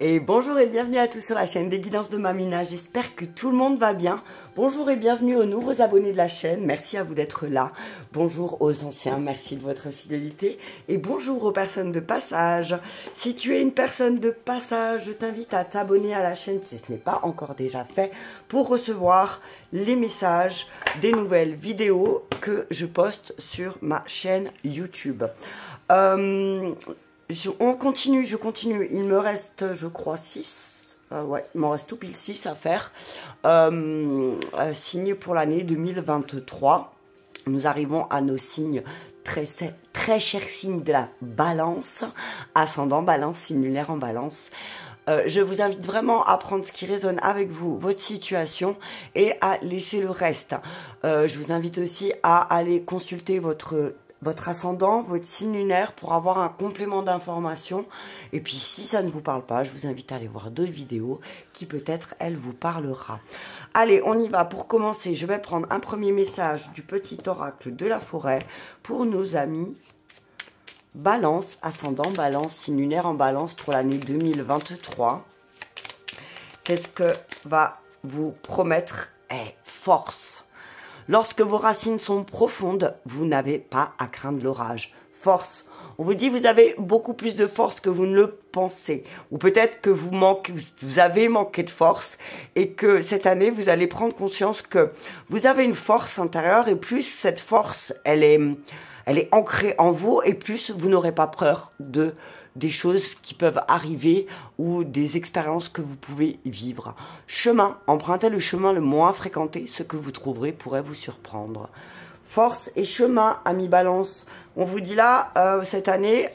Et bonjour et bienvenue à tous sur la chaîne des guidances de Mamina, j'espère que tout le monde va bien. Bonjour et bienvenue aux nouveaux abonnés de la chaîne, merci à vous d'être là. Bonjour aux anciens, merci de votre fidélité. Et bonjour aux personnes de passage. Si tu es une personne de passage, je t'invite à t'abonner à la chaîne si ce n'est pas encore déjà fait pour recevoir les messages des nouvelles vidéos que je poste sur ma chaîne YouTube. On continue, je continue. Il me reste, je crois, 6. Ouais, il m'en reste tout pile 6 à faire. Signes pour l'année 2023. Nous arrivons à nos signes très chers signes de la balance. Ascendant balance, signe lunaire en balance. Je vous invite vraiment à prendre ce qui résonne avec vous, votre situation, et à laisser le reste. Je vous invite aussi à aller consulter votre ascendant, votre signe lunaire pour avoir un complément d'information. Et puis si ça ne vous parle pas, je vous invite à aller voir d'autres vidéos qui peut-être, elle, vous parlera. Allez, on y va. Pour commencer, je vais prendre un premier message du petit oracle de la forêt pour nos amis Balance, ascendant Balance, signe lunaire en Balance pour l'année 2023. Qu'est-ce que va vous promettre force? Lorsque vos racines sont profondes, vous n'avez pas à craindre l'orage. Force. On vous dit vous avez beaucoup plus de force que vous ne le pensez. Ou peut-être que vous avez manqué de force et que cette année, vous allez prendre conscience que vous avez une force intérieure et plus cette force, elle est ancrée en vous et plus vous n'aurez pas peur des choses qui peuvent arriver ou des expériences que vous pouvez vivre. Chemin, empruntez le chemin le moins fréquenté, ce que vous trouverez pourrait vous surprendre. Force et chemin, amis Balance. On vous dit là, cette année,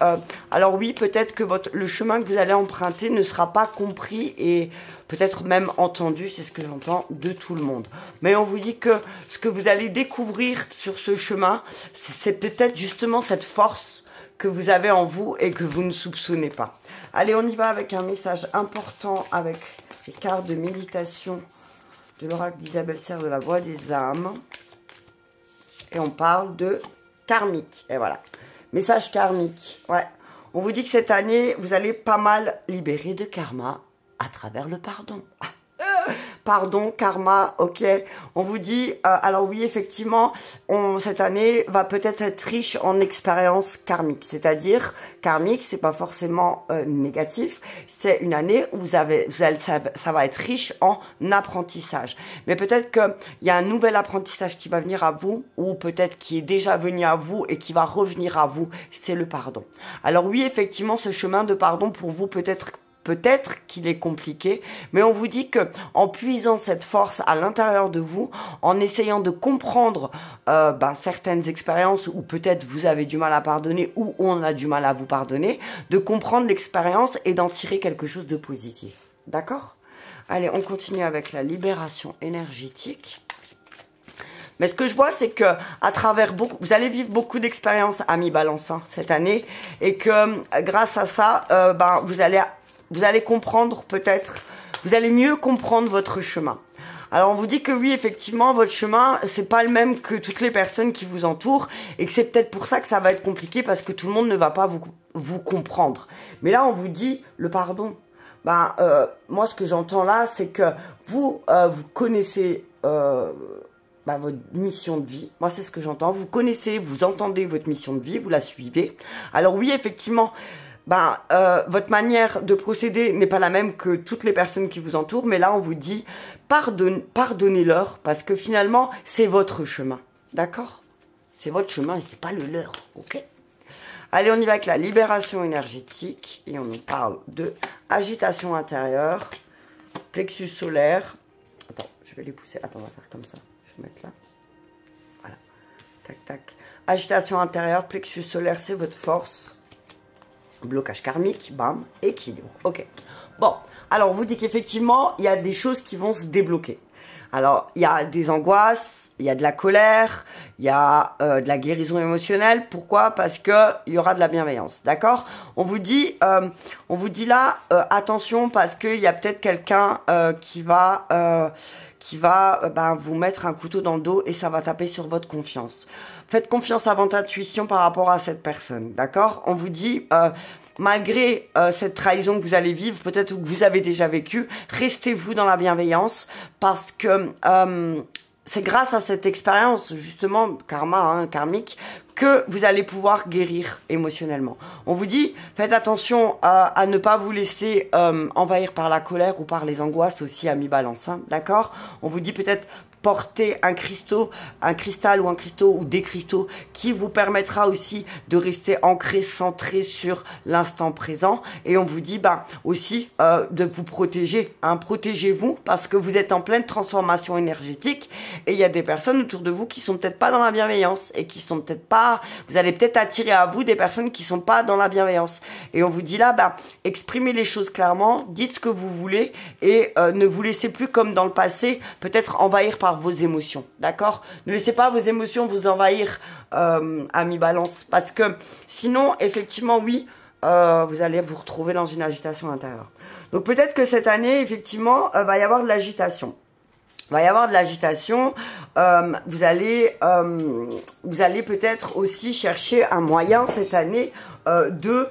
alors oui, peut-être que le chemin que vous allez emprunter ne sera pas compris et peut-être même entendu, c'est ce que j'entends de tout le monde. Mais on vous dit que ce que vous allez découvrir sur ce chemin, c'est peut-être justement cette force que vous avez en vous et que vous ne soupçonnez pas. Allez, on y va avec un message important avec les cartes de méditation de l'oracle d'Isabelle Serre de la Voix des âmes. Et on parle de karmique. Et voilà. Message karmique. Ouais. On vous dit que cette année, vous allez pas mal libérer de karma à travers le pardon. Pardon, karma, ok. On vous dit, alors oui, effectivement, cette année va peut-être être riche en expériences karmiques. C'est-à-dire, karmique, c'est pas forcément négatif. C'est une année où ça va être riche en apprentissage. Mais peut-être qu'il y a un nouvel apprentissage qui va venir à vous, ou peut-être qui est déjà venu à vous et qui va revenir à vous. C'est le pardon. Alors oui, effectivement, ce chemin de pardon pour vous peut-être qu'il est compliqué, mais on vous dit que en puisant cette force à l'intérieur de vous, en essayant de comprendre certaines expériences où peut-être vous avez du mal à pardonner ou on a du mal à vous pardonner, de comprendre l'expérience et d'en tirer quelque chose de positif. D'accord? Allez, on continue avec la libération énergétique. Mais ce que je vois, c'est que à travers vous allez vivre beaucoup d'expériences, amis Balance, cette année, et que grâce à ça, vous allez comprendre peut-être, vous allez mieux comprendre votre chemin. Alors on vous dit que oui, effectivement, votre chemin, c'est pas le même que toutes les personnes qui vous entourent et que c'est peut-être pour ça que ça va être compliqué parce que tout le monde ne va pas vous comprendre. Mais là, on vous dit le pardon. Moi, ce que j'entends là, c'est que vous connaissez votre mission de vie. Moi, c'est ce que j'entends. Vous connaissez, vous entendez votre mission de vie, vous la suivez. Alors oui, effectivement, votre manière de procéder n'est pas la même que toutes les personnes qui vous entourent, mais là on vous dit pardonnez-leur parce que finalement c'est votre chemin, d'accord? C'est votre chemin et c'est pas le leur, ok? Allez, on y va avec la libération énergétique et on nous parle de agitation intérieure, plexus solaire. Attends, je vais les pousser. Attends, on va faire comme ça. Je vais mettre là. Voilà. Tac, tac. Agitation intérieure, plexus solaire, c'est votre force. Blocage karmique, bam, équilibre. Ok. Bon, alors on vous dit qu'effectivement, il y a des choses qui vont se débloquer. Alors, il y a des angoisses, il y a de la colère, il y a de la guérison émotionnelle. Pourquoi? Parce que il y aura de la bienveillance, d'accord? On vous dit là, attention, parce qu'il y a peut-être quelqu'un qui va vous mettre un couteau dans le dos et ça va taper sur votre confiance. Faites confiance à votre intuition par rapport à cette personne, d'accord? On vous dit, malgré cette trahison que vous allez vivre, peut-être que vous avez déjà vécu, restez-vous dans la bienveillance parce que c'est grâce à cette expérience, justement, karmique, que vous allez pouvoir guérir émotionnellement. On vous dit, faites attention à ne pas vous laisser envahir par la colère ou par les angoisses aussi à mi-balance, hein, d'accord? On vous dit peut-être porter un cristal ou des cristaux qui vous permettra aussi de rester ancré, centré sur l'instant présent. Et on vous dit aussi de vous protéger, hein, protégez-vous parce que vous êtes en pleine transformation énergétique et il y a des personnes autour de vous qui sont peut-être pas dans la bienveillance et qui sont peut-être pas, vous allez peut-être attirer à vous des personnes qui sont pas dans la bienveillance. Et on vous dit là, exprimez les choses clairement, dites ce que vous voulez et ne vous laissez plus comme dans le passé, peut-être envahir par vos émotions, d'accord? Ne laissez pas vos émotions vous envahir à mi-balance, parce que sinon, effectivement, oui, vous allez vous retrouver dans une agitation intérieure. Donc peut-être que cette année, effectivement, va y avoir de l'agitation. Va y avoir de l'agitation. Vous allez peut-être aussi chercher un moyen cette année de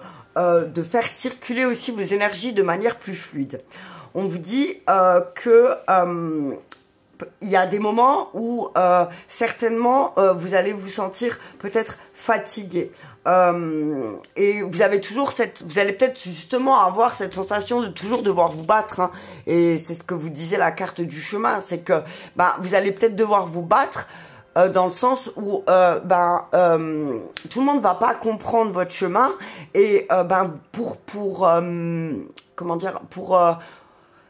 faire circuler aussi vos énergies de manière plus fluide. On vous dit que il y a des moments où certainement vous allez vous sentir peut-être fatigué et vous allez peut-être justement avoir cette sensation de toujours devoir vous battre, hein. Et c'est ce que vous disait la carte du chemin, c'est que vous allez peut-être devoir vous battre dans le sens où tout le monde va pas comprendre votre chemin et comment dire, pour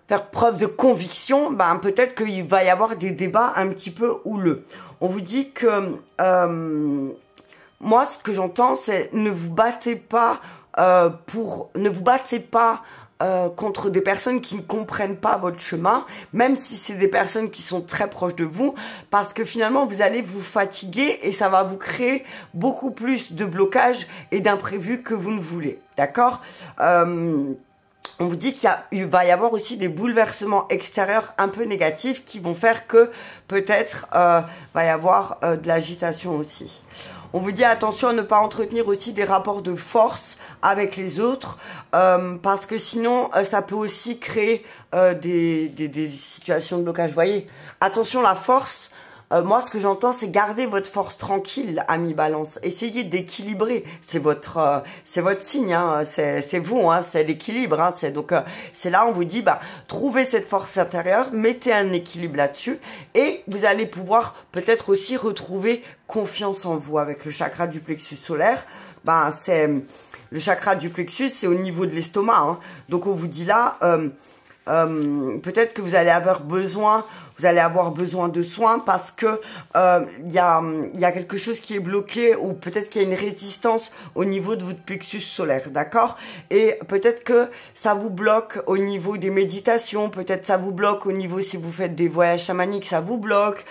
faire preuve de conviction, peut-être qu'il va y avoir des débats un petit peu houleux. On vous dit que moi, ce que j'entends, c'est ne vous battez pas contre des personnes qui ne comprennent pas votre chemin, même si c'est des personnes qui sont très proches de vous, parce que finalement, vous allez vous fatiguer et ça va vous créer beaucoup plus de blocages et d'imprévus que vous ne voulez. D'accord ? On vous dit qu'il va y avoir aussi des bouleversements extérieurs un peu négatifs qui vont faire que peut-être va y avoir de l'agitation aussi. On vous dit attention à ne pas entretenir aussi des rapports de force avec les autres parce que sinon ça peut aussi créer des situations de blocage. Vous voyez, attention, la force. Moi, ce que j'entends, c'est garder votre force tranquille à mi-balance. Essayez d'équilibrer. C'est votre signe, hein. C'est vous, hein. C'est l'équilibre, hein. Donc, c'est là, on vous dit, trouvez cette force intérieure, mettez un équilibre là-dessus, et vous allez pouvoir peut-être aussi retrouver confiance en vous avec le chakra du plexus solaire. Le chakra du plexus, c'est au niveau de l'estomac, hein. Donc, on vous dit là, peut-être que vous allez avoir besoin de soins parce que y a quelque chose qui est bloqué ou peut-être qu'il y a une résistance au niveau de votre plexus solaire, d'accord? Et peut-être que ça vous bloque au niveau des méditations, peut-être ça vous bloque au niveau si vous faites des voyages chamaniques, ça vous bloque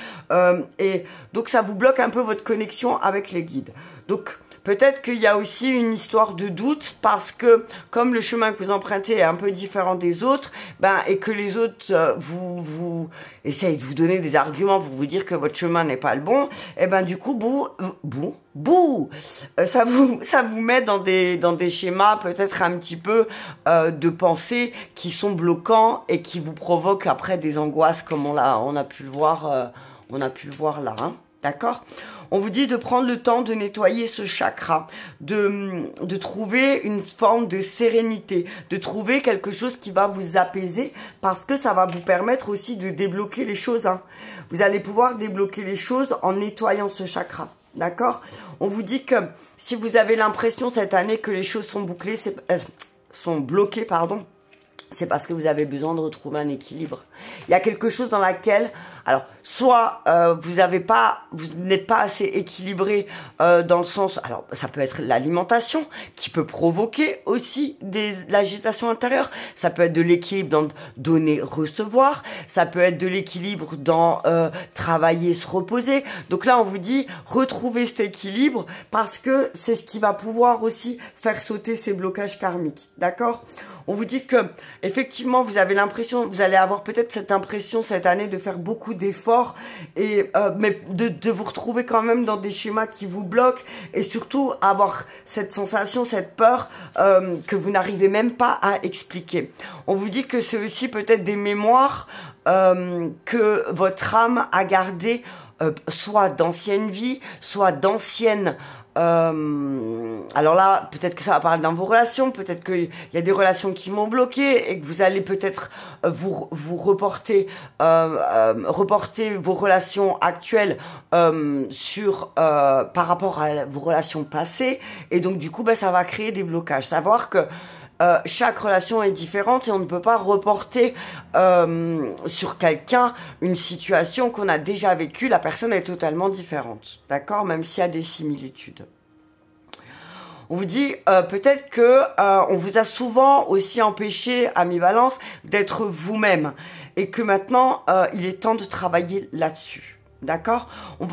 et donc ça vous bloque un peu votre connexion avec les guides. Donc peut-être qu'il y a aussi une histoire de doute parce que comme le chemin que vous empruntez est un peu différent des autres, et que les autres vous essayent de vous donner des arguments pour vous dire que votre chemin n'est pas le bon, et du coup ça vous met dans des schémas peut-être un petit peu de pensée qui sont bloquants et qui vous provoquent après des angoisses comme on a pu le voir là, hein, d'accord? On vous dit de prendre le temps de nettoyer ce chakra, de trouver une forme de sérénité, de trouver quelque chose qui va vous apaiser parce que ça va vous permettre aussi de débloquer les choses, hein. Vous allez pouvoir débloquer les choses en nettoyant ce chakra, d'accord? On vous dit que si vous avez l'impression cette année que les choses sont bouclées, sont bloquées, pardon, c'est parce que vous avez besoin de retrouver un équilibre. Il y a quelque chose dans laquelle, alors, soit vous n'êtes pas assez équilibré dans le sens, alors ça peut être l'alimentation qui peut provoquer aussi de l'agitation intérieure. Ça peut être de l'équilibre dans donner, recevoir. Ça peut être de l'équilibre dans travailler, se reposer. Donc là, on vous dit retrouver cet équilibre parce que c'est ce qui va pouvoir aussi faire sauter ces blocages karmiques. D'accord ? On vous dit que effectivement, vous allez avoir peut-être cette impression cette année de faire beaucoup d'efforts, et mais de vous retrouver quand même dans des schémas qui vous bloquent, et surtout avoir cette sensation, cette peur que vous n'arrivez même pas à expliquer. On vous dit que c'est aussi peut-être des mémoires que votre âme a gardées, soit d'anciennes vies, soit d'anciennes... alors là, peut-être que ça va parler dans vos relations, peut-être qu'il y a des relations qui m'ont bloqué et que vous allez peut-être vous reporter vos relations actuelles par rapport à vos relations passées, et donc du coup, ben, ça va créer des blocages. Savoir que chaque relation est différente et on ne peut pas reporter sur quelqu'un une situation qu'on a déjà vécue. La personne est totalement différente, d'accord, même s'il y a des similitudes. On vous dit peut-être que on vous a souvent aussi empêché, amis Balance, d'être vous-même, et que maintenant il est temps de travailler là-dessus, d'accord. On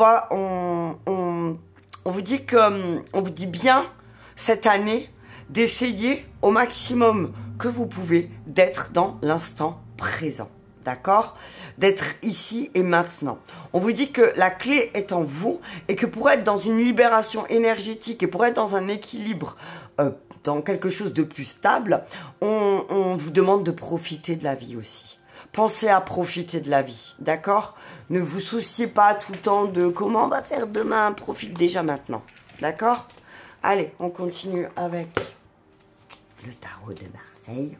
vous dit que on vous dit bien cette année d'essayer au maximum que vous pouvez d'être dans l'instant présent, d'accord, d'être ici et maintenant. On vous dit que la clé est en vous, et que pour être dans une libération énergétique et pour être dans un équilibre, dans quelque chose de plus stable, on vous demande de profiter de la vie aussi. Pensez à profiter de la vie, d'accord. Ne vous souciez pas tout le temps de comment on va faire demain, profite déjà maintenant, d'accord. Allez, on continue avec le tarot de Marseille.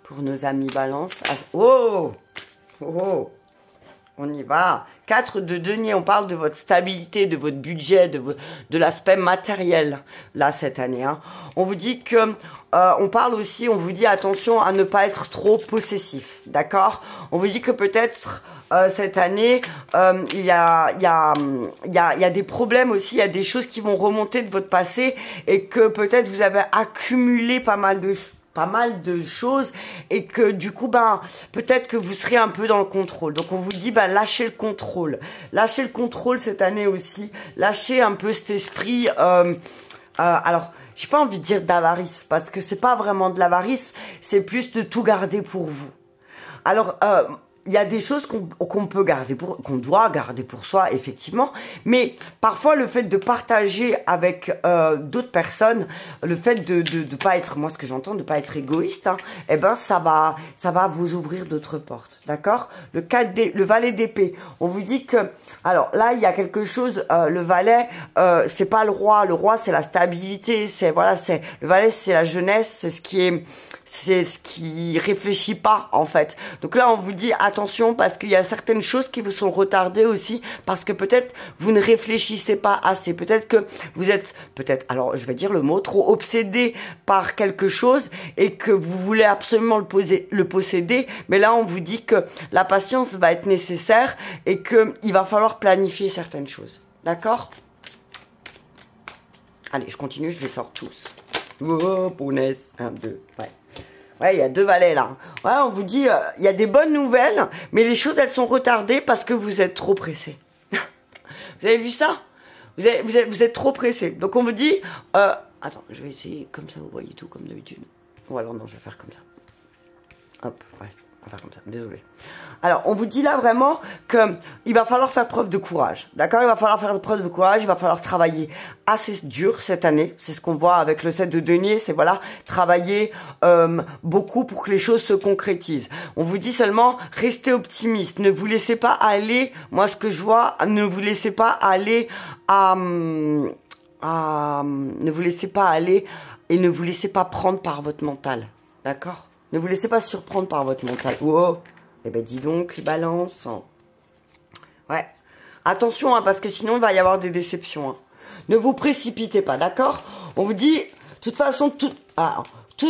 Pour nos amis Balance. Oh, oh, on y va. 4 de denier, on parle de votre stabilité, de votre budget, de l'aspect matériel, là, cette année. Hein. On vous dit que... on parle aussi, on vous dit attention à ne pas être trop possessif, d'accord. On vous dit que peut-être... cette année, il y a des problèmes aussi, il y a des choses qui vont remonter de votre passé, et que peut-être vous avez accumulé pas mal de choses, et que du coup, ben, peut-être que vous serez un peu dans le contrôle. Donc on vous dit, ben, lâchez le contrôle. Lâchez le contrôle cette année aussi. Lâchez un peu cet esprit, alors... j'ai pas envie de dire d'avarice, parce que c'est pas vraiment de l'avarice, c'est plus de tout garder pour vous. Alors, il y a des choses qu'on peut garder qu'on doit garder pour soi, effectivement, mais parfois le fait de partager avec d'autres personnes, le fait de pas être, moi ce que j'entends, de pas être égoïste, hein, eh ben ça va vous ouvrir d'autres portes, d'accord. Le valet d'épée, on vous dit que, alors là il y a quelque chose, le valet, c'est pas le roi c'est la stabilité, c'est voilà, c'est le valet, c'est la jeunesse, c'est ce qui réfléchit pas en fait. Donc là on vous dit attention, parce qu'il y a certaines choses qui vous sont retardées aussi, parce que peut-être vous ne réfléchissez pas assez, peut-être que vous êtes alors je vais dire le mot, trop obsédé par quelque chose, et que vous voulez absolument le posséder, mais là on vous dit que la patience va être nécessaire, et que il va falloir planifier certaines choses, d'accord. Allez, je continue, je les sors tous. Oh, punaise, 1, 2, ouais. Ouais, il y a 2 valets là. Ouais, on vous dit, il y a des bonnes nouvelles, mais les choses, elles sont retardées parce que vous êtes trop pressé. Vous avez vu ça? Vous êtes trop pressé. Donc on vous dit, attends, je vais essayer comme ça, vous voyez tout comme d'habitude. Ou alors non, je vais faire comme ça. Hop, ouais, on va faire comme ça, désolé. Alors, on vous dit là vraiment qu'il va falloir faire preuve de courage, d'accord. Il va falloir faire preuve de courage, il va falloir travailler assez dur cette année. C'est ce qu'on voit avec le 7 de denier, c'est voilà, travailler beaucoup pour que les choses se concrétisent. On vous dit seulement, restez optimiste, ne vous laissez pas aller, moi ce que je vois, ne vous laissez pas aller ne vous laissez pas aller et ne vous laissez pas prendre par votre mental, d'accord. Ne vous laissez pas surprendre par votre mental. Oh, eh ben dis donc, les balances. Ouais. Attention, hein, parce que sinon, il va y avoir des déceptions. Hein. Ne vous précipitez pas, d'accord. On vous dit, de toute façon, tout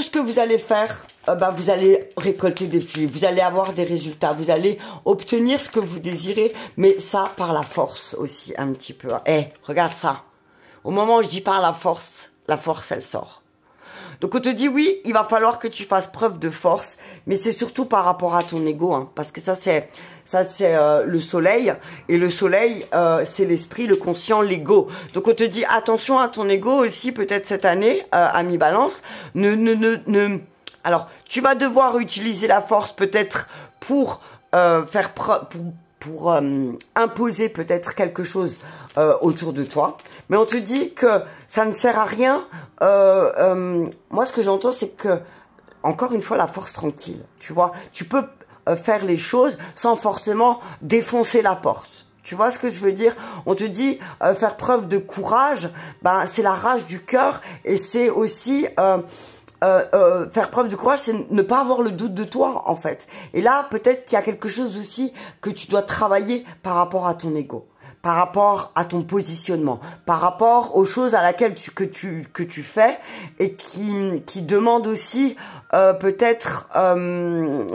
ce que vous allez faire, vous allez récolter des fruits. Vous allez avoir des résultats. Vous allez obtenir ce que vous désirez. Mais ça, par la force aussi, un petit peu. Eh, regarde ça. Au moment où je dis par la force, elle sort. Donc on te dit oui, il va falloir que tu fasses preuve de force, mais c'est surtout par rapport à ton ego, hein, parce que ça c'est le soleil, et le soleil c'est l'esprit, le conscient, l'ego. Donc on te dit attention à ton ego aussi peut-être cette année, ami Balance. Alors tu vas devoir utiliser la force peut-être pour faire preuve pour imposer peut-être quelque chose autour de toi. Mais on te dit que ça ne sert à rien. Moi, ce que j'entends, c'est que, encore une fois, la force tranquille. Tu vois, tu peux faire les choses sans forcément défoncer la porte. Tu vois ce que je veux dire? On te dit faire preuve de courage, ben, c'est la rage du cœur et c'est aussi... faire preuve de courage, c'est ne pas avoir le doute de toi, en fait. Et là, peut-être qu'il y a quelque chose aussi que tu dois travailler par rapport à ton ego, par rapport à ton positionnement, par rapport aux choses à laquelle que tu fais et qui demandent aussi peut-être,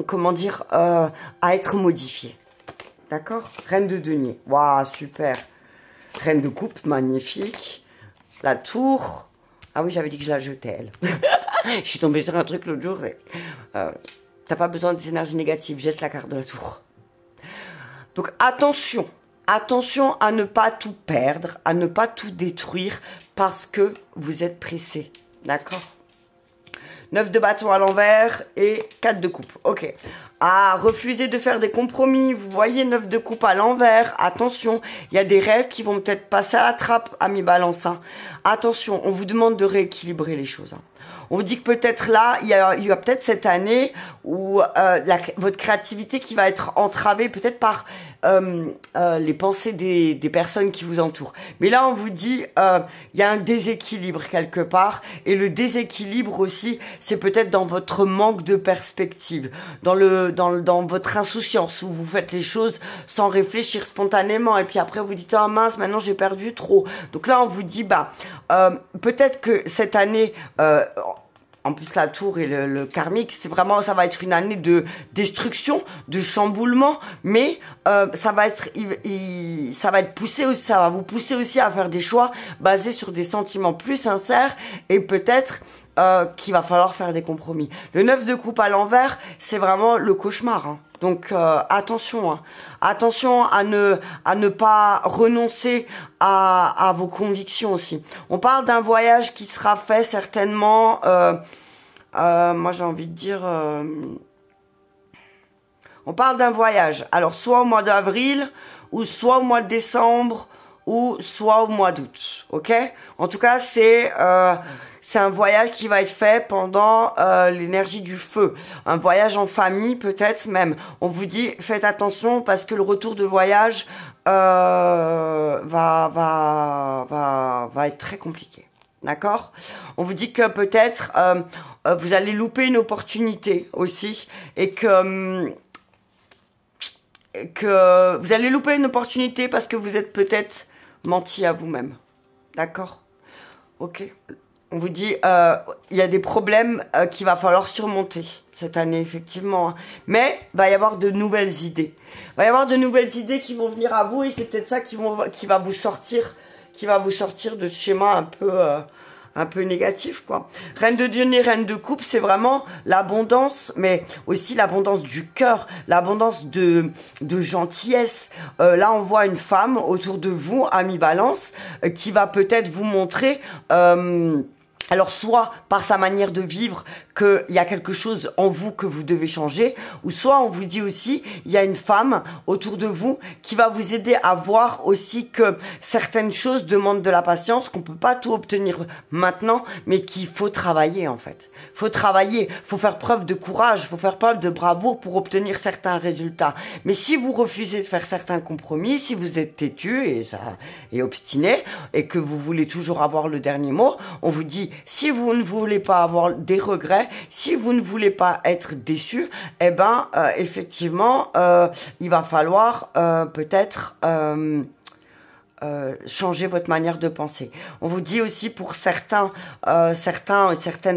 comment dire, à être modifiées. D'accord? Reine de denier. Waouh, super. Reine de coupe, magnifique. La tour. Ah oui, j'avais dit que je la jetais, elle. Je suis tombée sur un truc l'autre jour. T'as pas besoin des énergies négatives. Jette la carte de la tour. Donc, attention. Attention à ne pas tout perdre, à ne pas tout détruire parce que vous êtes pressé. D'accord? 9 de bâton à l'envers et 4 de coupe. Ok. Ah, refuser de faire des compromis. Vous voyez 9 de coupe à l'envers. Attention, il y a des rêves qui vont peut-être passer à la trappe, amis balance. Hein. Attention, on vous demande de rééquilibrer les choses. Hein. On vous dit que peut-être là, il y a peut-être cette année où votre créativité qui va être entravée peut-être par les pensées des personnes qui vous entourent. Mais là, on vous dit, il y a un déséquilibre quelque part. Et le déséquilibre aussi, c'est peut-être dans votre manque de perspective, dans votre insouciance, où vous faites les choses sans réfléchir spontanément. Et puis après, vous dites, ah mince, maintenant j'ai perdu trop. Donc là, on vous dit, bah, peut-être que cette année... en plus, la tour et le karmique, c'est vraiment, ça va être une année de destruction, de chamboulement, mais ça va être poussé aussi, ça va vous pousser aussi à faire des choix basés sur des sentiments plus sincères et peut-être qu'il va falloir faire des compromis. Le 9 de coupe à l'envers, c'est vraiment le cauchemar. Hein. Donc attention, hein. Attention à ne pas renoncer à vos convictions aussi. On parle d'un voyage qui sera fait certainement, moi j'ai envie de dire, on parle d'un voyage, alors soit au mois d'avril, ou soit au mois de décembre, ou soit au mois d'août, ok? En tout cas, c'est un voyage qui va être fait pendant l'énergie du feu. Un voyage en famille, peut-être même. On vous dit, faites attention parce que le retour de voyage va être très compliqué. D'accord? On vous dit que peut-être vous allez louper une opportunité aussi et que vous allez louper une opportunité parce que vous êtes peut-être menti à vous-même. D'accord? Ok. On vous dit, il y a des problèmes qu'il va falloir surmonter cette année, effectivement. Mais il va y avoir de nouvelles idées. Il va y avoir de nouvelles idées qui vont venir à vous et c'est peut-être ça qui va vous sortir de ce schéma un peu négatif, quoi. Reine de denier, reine de coupe, c'est vraiment l'abondance, mais aussi l'abondance du cœur, l'abondance de gentillesse. Là, on voit une femme autour de vous, ami balance, qui va peut-être vous montrer... alors, soit par sa manière de vivre, qu'il y a quelque chose en vous que vous devez changer, ou soit on vous dit aussi, il y a une femme autour de vous qui va vous aider à voir aussi que certaines choses demandent de la patience, qu'on peut pas tout obtenir maintenant, mais qu'il faut travailler en fait. Faut travailler, faut faire preuve de courage, faut faire preuve de bravoure pour obtenir certains résultats. Mais si vous refusez de faire certains compromis, si vous êtes têtu et obstiné, et que vous voulez toujours avoir le dernier mot, on vous dit, si vous ne voulez pas avoir des regrets, si vous ne voulez pas être déçu, eh ben, effectivement, il va falloir peut-être changer votre manière de penser. On vous dit aussi pour certaines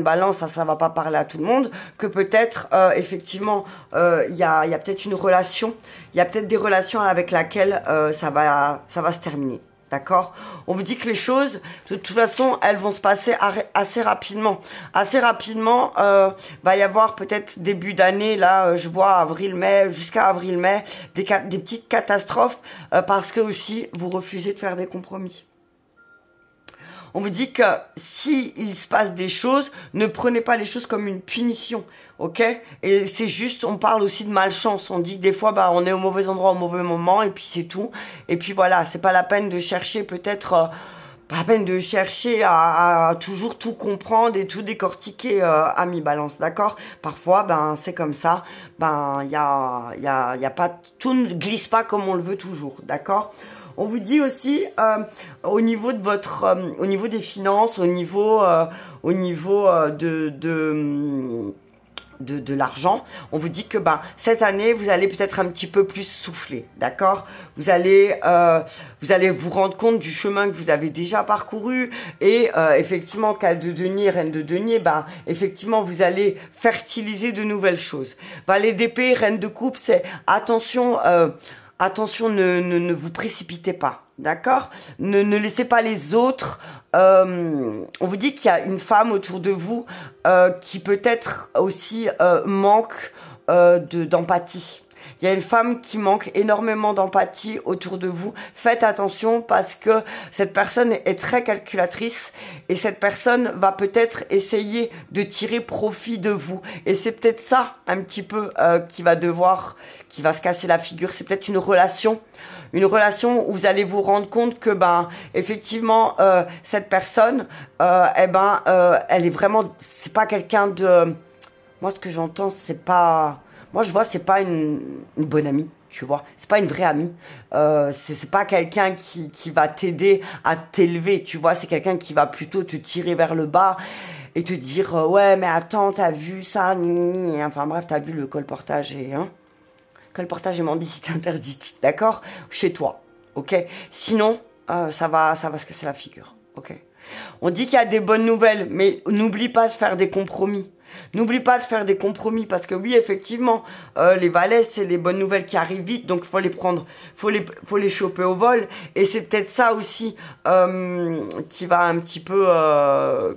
balances, ça va pas parler à tout le monde, que peut-être effectivement il y a peut-être une relation, il y a peut-être des relations avec laquelle ça va se terminer. D'accord? On vous dit que les choses, de toute façon, elles vont se passer assez rapidement. Assez rapidement, va y avoir peut-être début d'année, là, je vois avril-mai, jusqu'à avril-mai, des petites catastrophes, parce que aussi, vous refusez de faire des compromis. On vous dit que si il se passe des choses, ne prenez pas les choses comme une punition, ok? Et c'est juste, on parle aussi de malchance. On dit que des fois, bah, on est au mauvais endroit au mauvais moment et puis c'est tout. Et puis voilà, c'est pas la peine de chercher peut-être... pas la peine de chercher à toujours tout comprendre et tout décortiquer, ami balance, d'accord? Parfois, ben, c'est comme ça. Ben, y a pas, tout ne glisse pas comme on le veut toujours, d'accord? On vous dit aussi, au niveau de votre, au niveau des finances, au niveau de l'argent, on vous dit que bah, cette année, vous allez peut-être un petit peu plus souffler, d'accord? Vous allez vous rendre compte du chemin que vous avez déjà parcouru et effectivement, cas de denier, reine de denier, bah, effectivement, vous allez fertiliser de nouvelles choses. Valet d'épée, reine de coupe, c'est attention, attention, ne vous précipitez pas, d'accord? Ne laissez pas les autres... on vous dit qu'il y a une femme autour de vous qui peut-être aussi manque d'empathie. Il y a une femme qui manque énormément d'empathie autour de vous. Faites attention parce que cette personne est très calculatrice et cette personne va peut-être essayer de tirer profit de vous. Et c'est peut-être ça un petit peu qui va se casser la figure. C'est peut-être une relation où vous allez vous rendre compte que ben effectivement cette personne elle est vraiment, c'est pas quelqu'un de, moi ce que j'entends c'est pas, moi je vois c'est pas une bonne amie, tu vois, c'est pas une vraie amie, c'est pas quelqu'un qui va t'aider à t'élever, tu vois, c'est quelqu'un qui va plutôt te tirer vers le bas et te dire ouais mais attends t'as vu ça, enfin bref t'as vu le colportage et hein. Colportage et mendicité interdite, d'accord? Chez toi, ok? Sinon, ça va se casser la figure, ok? On dit qu'il y a des bonnes nouvelles, mais n'oublie pas de faire des compromis. N'oublie pas de faire des compromis parce que oui, effectivement, les valets, c'est les bonnes nouvelles qui arrivent vite, donc faut les prendre, faut les choper au vol. Et c'est peut-être ça aussi qui va un petit peu,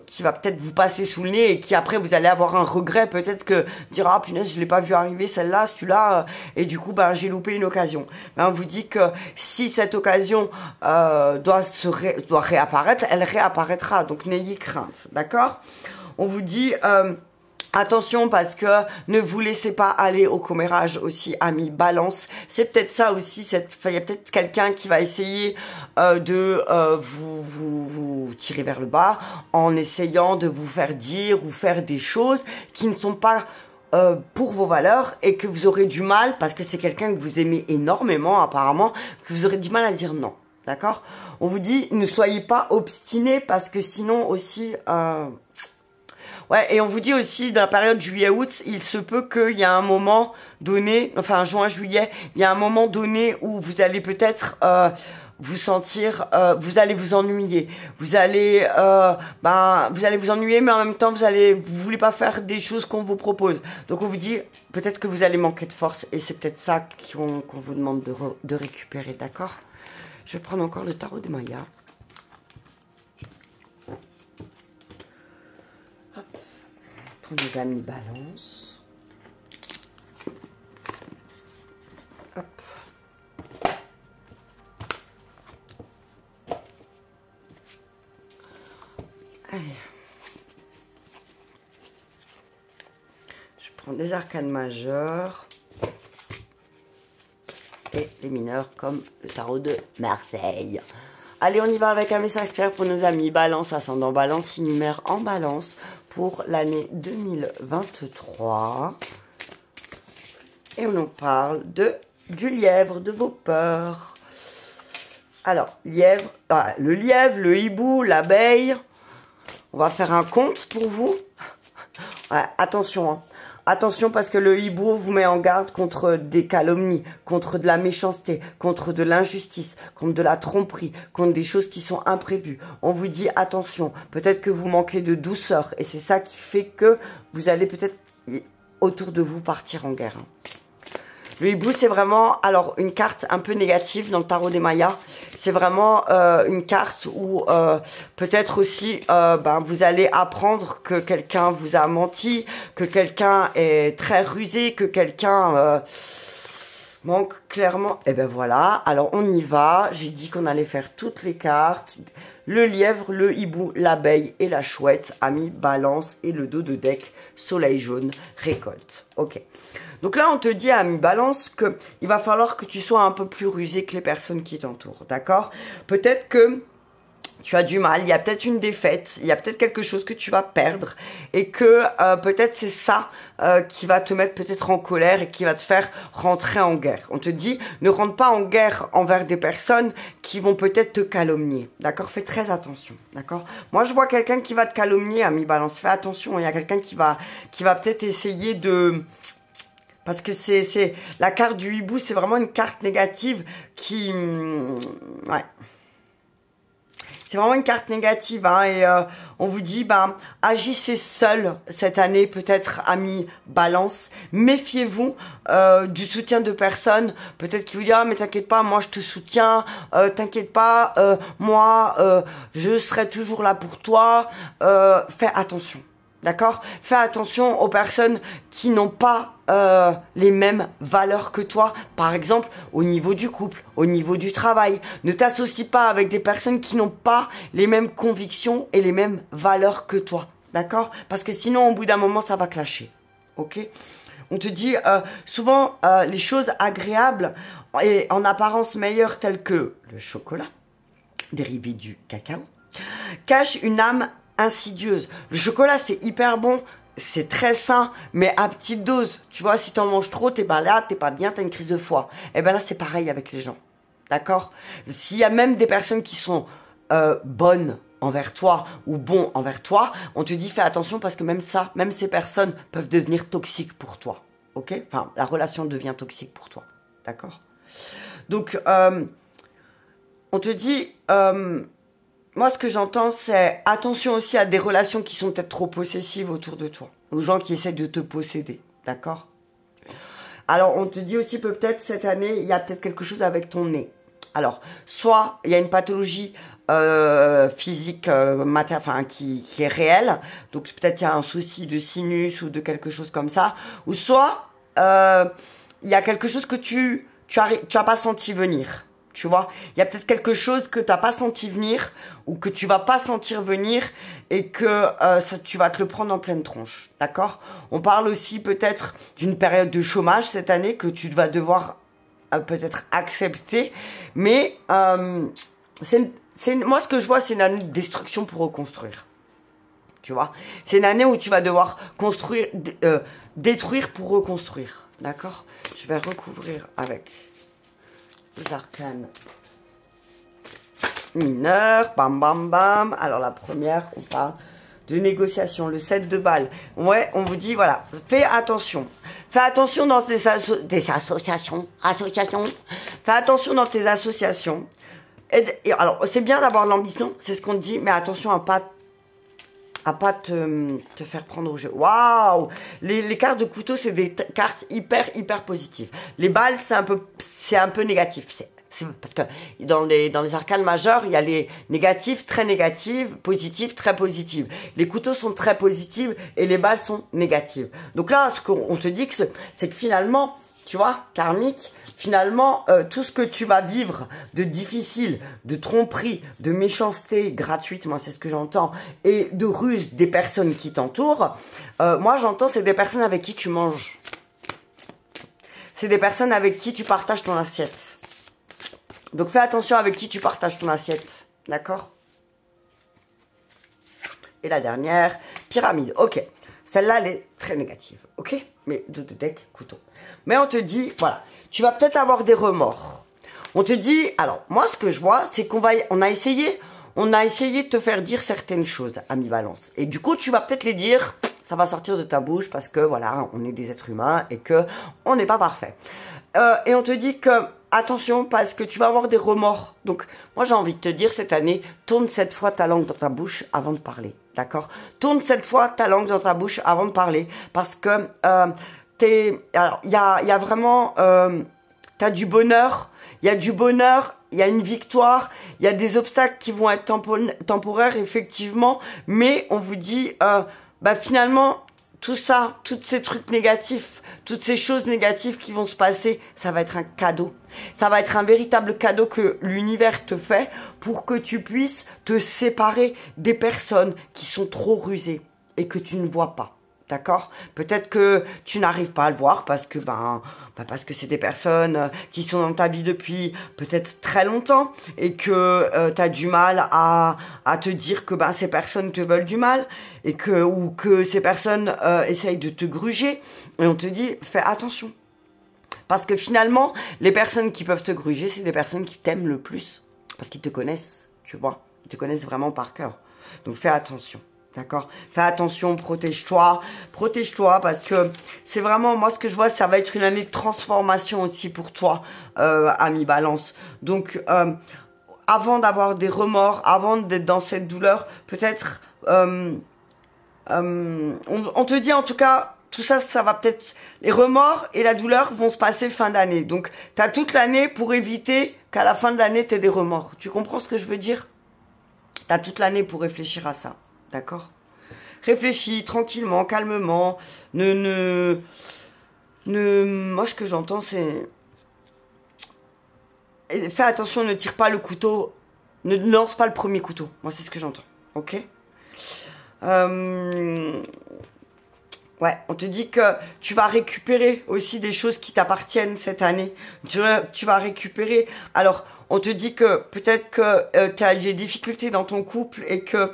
qui va peut-être vous passer sous le nez et qui après vous allez avoir un regret, peut-être que dire ah punaise je l'ai pas vu arriver celle-là, celui-là, et du coup bah j'ai loupé une occasion. Ben, on vous dit que si cette occasion doit réapparaître, elle réapparaîtra, donc n'ayez crainte, d'accord? On vous dit attention parce que ne vous laissez pas aller au commérage aussi, amis balance. C'est peut-être ça aussi, il y a peut-être quelqu'un qui va essayer de vous tirer vers le bas en essayant de vous faire dire ou faire des choses qui ne sont pas pour vos valeurs et que vous aurez du mal, parce que c'est quelqu'un que vous aimez énormément apparemment, que vous aurez du mal à dire non, d'accord? On vous dit ne soyez pas obstinés parce que sinon aussi... ouais, et on vous dit aussi, dans la période juillet-août, il se peut qu'il y a un moment donné, enfin juin-juillet, il y a un moment donné où vous allez peut-être vous sentir, vous allez vous ennuyer. Vous allez vous ennuyer, mais en même temps, vous voulez pas faire des choses qu'on vous propose. Donc on vous dit, peut-être que vous allez manquer de force, et c'est peut-être ça qu'on vous demande de récupérer, d'accord? Je vais prendre encore le tarot des Mayas. Pour les amis balance. Hop. Allez. Je prends des arcanes majeures et les mineurs comme le tarot de Marseille. Allez, on y va avec un message clair pour nos amis balance, ascendant balance, signe lunaire en balance pour l'année 2023. Et on en parle du lièvre, de vos peurs. Alors, lièvre, le lièvre, le hibou, l'abeille. On va faire un compte pour vous. Ouais, attention, hein. Attention parce que le hibou vous met en garde contre des calomnies, contre de la méchanceté, contre de l'injustice, contre de la tromperie, contre des choses qui sont imprévues. On vous dit attention, peut-être que vous manquez de douceur et c'est ça qui fait que vous allez peut-être autour de vous partir en guerre. Le hibou, c'est vraiment, alors, une carte un peu négative dans le tarot des Mayas. C'est vraiment une carte où peut-être aussi vous allez apprendre que quelqu'un vous a menti, que quelqu'un est très rusé, que quelqu'un Donc, clairement, eh ben voilà. Alors, on y va. J'ai dit qu'on allait faire toutes les cartes. Le lièvre, le hibou, l'abeille et la chouette. Ami, balance. Et le dos de deck, soleil jaune, récolte. Ok. Donc là, on te dit, ami balance, que il va falloir que tu sois un peu plus rusé que les personnes qui t'entourent. D'accord? Peut-être que tu as du mal, il y a peut-être une défaite, il y a peut-être quelque chose que tu vas perdre et que peut-être c'est ça qui va te mettre peut-être en colère et qui va te faire rentrer en guerre. On te dit, ne rentre pas en guerre envers des personnes qui vont peut-être te calomnier, d'accord? Fais très attention, d'accord? Moi, je vois quelqu'un qui va te calomnier, ami balance, fais attention, il y a quelqu'un qui va peut-être essayer de... Parce que c'est la carte du hibou, c'est vraiment une carte négative qui... Ouais. C'est vraiment une carte négative, hein, et on vous dit, agissez seul cette année, peut-être, amis balance. Méfiez-vous du soutien de personnes, peut-être qui vous disent, ah, mais t'inquiète pas, moi je te soutiens, t'inquiète pas, moi je serai toujours là pour toi. Fais attention. D'accord? Fais attention aux personnes qui n'ont pas les mêmes valeurs que toi. Par exemple, au niveau du couple, au niveau du travail. Ne t'associe pas avec des personnes qui n'ont pas les mêmes convictions et les mêmes valeurs que toi. D'accord? Parce que sinon, au bout d'un moment, ça va clasher. Ok? On te dit souvent les choses agréables et en apparence meilleures telles que le chocolat, dérivé du cacao, cachent une âme insidieuse. Le chocolat, c'est hyper bon, c'est très sain, mais à petite dose. Tu vois, si t'en manges trop, t'es pas là, t'es pas bien, t'as une crise de foie. Et ben là, c'est pareil avec les gens. D'accord? S'il y a même des personnes qui sont bonnes envers toi ou bons envers toi, on te dit fais attention parce que même ça, même ces personnes peuvent devenir toxiques pour toi. Ok? Enfin, la relation devient toxique pour toi. D'accord? Donc, on te dit... moi, ce que j'entends, c'est attention aussi à des relations qui sont peut-être trop possessives autour de toi. Aux gens qui essaient de te posséder. D'accord? Alors, on te dit aussi peut-être cette année, il y a peut-être quelque chose avec ton nez. Alors, soit il y a une pathologie physique, qui est réelle. Donc, peut-être il y a un souci de sinus ou de quelque chose comme ça. Ou soit, il y a quelque chose que tu as pas senti venir. Tu vois, il y a peut-être quelque chose que tu n'as pas senti venir ou que tu vas pas sentir venir et que tu vas te le prendre en pleine tronche. D'accord? On parle aussi peut-être d'une période de chômage cette année que tu vas devoir peut-être accepter. Mais moi, ce que je vois, c'est une année de destruction pour reconstruire. Tu vois? C'est une année où tu vas devoir construire, détruire pour reconstruire. D'accord? Je vais recouvrir avec... les arcanes mineurs, bam bam bam. Alors la première, on parle de négociation, le 7 de balles. Ouais, on vous dit, voilà, fais attention. Fais attention dans tes associations. Fais attention dans tes associations. Alors, c'est bien d'avoir l'ambition, c'est ce qu'on te dit, mais attention à pas te faire prendre au jeu. Waouh! Les cartes de couteau, c'est des cartes hyper positives. Les balles, c'est un peu négatif. C'est parce que dans les arcanes majeures, il y a les négatifs, très négatifs, positifs, très positifs. Les couteaux sont très positifs et les balles sont négatives. Donc là, ce qu'on te dit, c'est que finalement, tu vois, karmique, finalement, tout ce que tu vas vivre de difficile, de tromperie, de méchanceté gratuite, moi c'est ce que j'entends, et de ruse des personnes qui t'entourent, moi j'entends c'est des personnes avec qui tu manges. C'est des personnes avec qui tu partages ton assiette. Donc fais attention avec qui tu partages ton assiette, d'accord? Et la dernière, pyramide, ok. Celle-là, elle est très négative, ok? Mais de deck, couteau. Mais on te dit, voilà, tu vas peut-être avoir des remords. On te dit, alors, moi, ce que je vois, c'est qu'on a essayé de te faire dire certaines choses, ami balance. Et du coup, tu vas peut-être les dire, ça va sortir de ta bouche parce que, voilà, on est des êtres humains et que on n'est pas parfait. Et on te dit que, attention, parce que tu vas avoir des remords. Donc, moi, j'ai envie de te dire, cette année, tourne 7 fois ta langue dans ta bouche avant de parler. D'accord? Tourne 7 fois ta langue dans ta bouche avant de parler. Parce que, alors, il y a vraiment, t'as du bonheur. Il y a du bonheur, il y a une victoire, il y a des obstacles qui vont être temporaires, effectivement. Mais on vous dit, finalement, tout ça, tous ces trucs négatifs, toutes ces choses négatives qui vont se passer, ça va être un cadeau. Ça va être un véritable cadeau que l'univers te fait pour que tu puisses te séparer des personnes qui sont trop rusées et que tu ne vois pas. D'accord? Peut-être que tu n'arrives pas à le voir parce que parce que c'est des personnes qui sont dans ta vie depuis peut-être très longtemps et que tu as du mal à te dire que ces personnes te veulent du mal et ou que ces personnes essayent de te gruger et on te dit fais attention. Parce que finalement, les personnes qui peuvent te gruger, c'est des personnes qui t'aiment le plus parce qu'ils te connaissent, tu vois. Ils te connaissent vraiment par cœur. Donc fais attention. D'accord? Fais attention, protège-toi parce que c'est vraiment, moi ce que je vois, ça va être une année de transformation aussi pour toi, ami Balance. Donc, avant d'avoir des remords, avant d'être dans cette douleur, peut-être, on te dit en tout cas, tout ça, ça va peut-être, les remords et la douleur vont se passer fin d'année. Donc, tu as toute l'année pour éviter qu'à la fin de l'année, tu aies des remords. Tu comprends ce que je veux dire? Tu as toute l'année pour réfléchir à ça. D'accord? Réfléchis tranquillement, calmement. Moi, ce que j'entends, c'est... Fais attention, ne tire pas le couteau. Ne lance pas le premier couteau. Moi, c'est ce que j'entends. Ok? Ouais, on te dit que tu vas récupérer aussi des choses qui t'appartiennent cette année. Tu vas récupérer... Alors, on te dit que peut-être que tu as eu des difficultés dans ton couple et que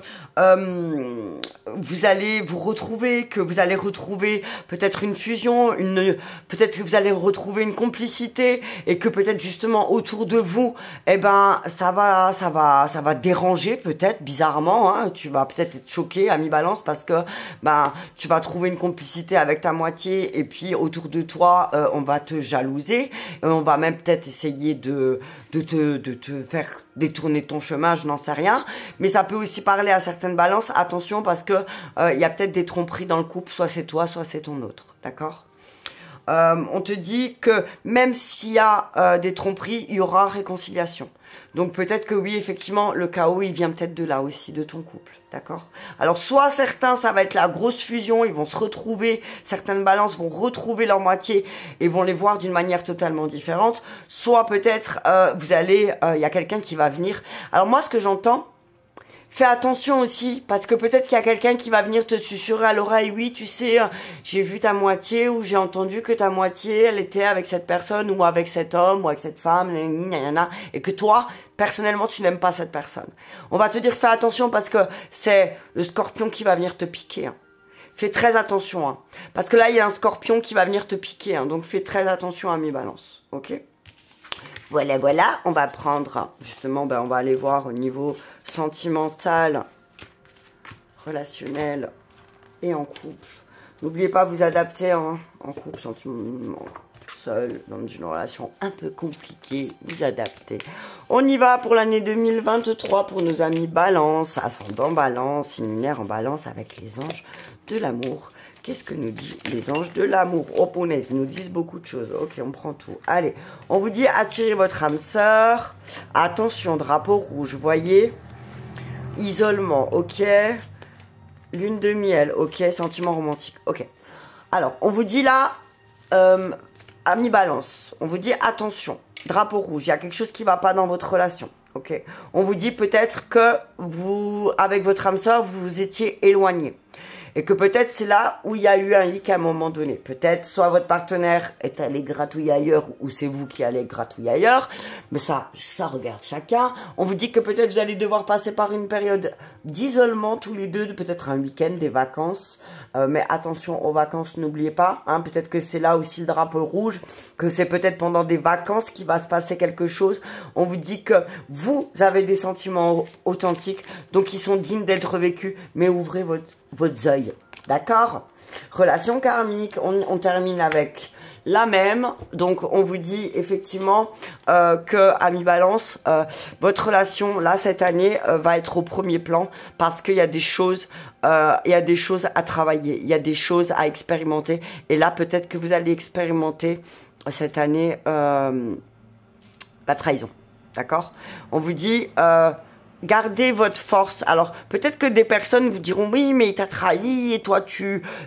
vous allez vous retrouver, que vous allez retrouver peut-être une fusion, peut-être que vous allez retrouver une complicité et que peut-être justement autour de vous, ça va déranger peut-être bizarrement. Hein, tu vas peut-être être choqué, ami Balance, parce que tu vas trouver une complicité avec ta moitié et puis autour de toi, on va te jalouser, et on va même peut-être essayer de te faire détourner ton chemin, je n'en sais rien. Mais ça peut aussi parler à certaines balances. Attention, parce que il y a peut-être des tromperies dans le couple. Soit c'est toi, soit c'est ton autre. D'accord? On te dit que même s'il y a des tromperies, il y aura réconciliation. Donc peut-être que oui, effectivement, le chaos, il vient peut-être de là aussi, de ton couple. D'accord? Alors soit certains, ça va être la grosse fusion, ils vont se retrouver, certaines balances vont retrouver leur moitié et vont les voir d'une manière totalement différente. Soit peut-être, il y a quelqu'un qui va venir. Alors moi, ce que j'entends, fais attention aussi, parce que peut-être qu'il y a quelqu'un qui va venir te susurrer à l'oreille, oui, tu sais, j'ai vu ta moitié, ou j'ai entendu que ta moitié, elle était avec cette personne, ou avec cet homme, ou avec cette femme, et que toi, personnellement, tu n'aimes pas cette personne. On va te dire, fais attention, parce que c'est le scorpion qui va venir te piquer. Hein. Fais très attention, hein, parce que là, il y a un scorpion qui va venir te piquer, hein, donc fais très attention à mes balances, ok? Voilà, on va prendre, justement, on va aller voir au niveau sentimental, relationnel et en couple. N'oubliez pas, vous adapter hein, en couple, sentiment, seul, dans une relation un peu compliquée, vous adaptez. On y va pour l'année 2023 pour nos amis Balance, ascendant Balance, lunaire en Balance avec les anges de l'amour. Qu'est-ce que nous disent les anges de l'amour? Oh, punaise, ils nous disent beaucoup de choses. Ok, on prend tout. Allez, on vous dit attirez votre âme sœur. Attention, drapeau rouge, voyez. Isolement, ok. Lune de miel, ok. Sentiment romantique, ok. Alors, on vous dit là, ami Balance, on vous dit attention. Drapeau rouge, il y a quelque chose qui ne va pas dans votre relation. Ok. On vous dit peut-être que vous, avec votre âme sœur, vous vous étiez éloigné. Et que peut-être c'est là où il y a eu un hic à un moment donné. Peut-être soit votre partenaire est allé gratouiller ailleurs ou c'est vous qui allez gratouiller ailleurs. Mais ça regarde chacun. On vous dit que peut-être vous allez devoir passer par une période d'isolement tous les deux, peut-être un week-end, des vacances. Mais attention aux vacances, n'oubliez pas. Hein, peut-être que c'est là aussi le drapeau rouge, que c'est peut-être pendant des vacances qu'il va se passer quelque chose. On vous dit que vous avez des sentiments authentiques, donc ils sont dignes d'être vécus, mais ouvrez votre œil, d'accord? Relation karmique, on termine avec la même. Donc, on vous dit effectivement que, ami Balance, votre relation, là, cette année, va être au premier plan parce qu'il y a des choses, à travailler, il y a des choses à expérimenter. Et là, peut-être que vous allez expérimenter cette année la trahison, d'accord? On vous dit... gardez votre force. Alors, peut-être que des personnes vous diront, oui, mais il t'a trahi, et toi,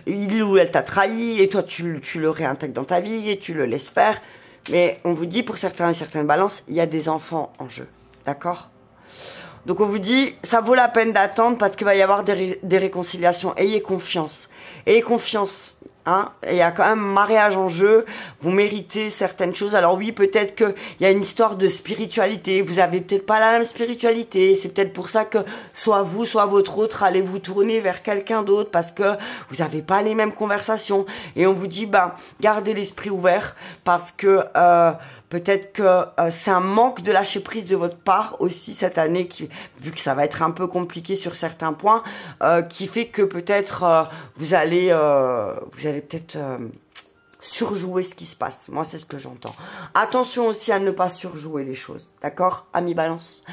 il ou elle t'a trahi, et toi, tu le réintègres dans ta vie, et tu le laisses faire. Mais on vous dit, pour certains et certaines balances, il y a des enfants en jeu. D'accord? Donc, on vous dit, ça vaut la peine d'attendre parce qu'il va y avoir des réconciliations. Ayez confiance. Ayez confiance. Hein, il y a quand même un mariage en jeu, vous méritez certaines choses. Alors oui, peut-être qu'il y a une histoire de spiritualité, vous avez peut-être pas la même spiritualité, c'est peut-être pour ça que soit vous, soit votre autre, allez vous tourner vers quelqu'un d'autre parce que vous n'avez pas les mêmes conversations. Et on vous dit, gardez l'esprit ouvert parce que peut-être que c'est un manque de lâcher prise de votre part aussi cette année, vu que ça va être un peu compliqué sur certains points, qui fait que peut-être vous allez peut-être surjouer ce qui se passe. Moi, c'est ce que j'entends. Attention aussi à ne pas surjouer les choses. D'accord, amis Balance?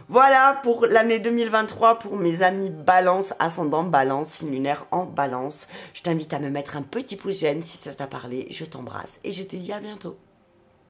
Voilà pour l'année 2023 pour mes amis Balance, ascendant Balance, signe lunaire en Balance. Je t'invite à me mettre un petit pouce j'aime si ça t'a parlé. Je t'embrasse et je te dis à bientôt.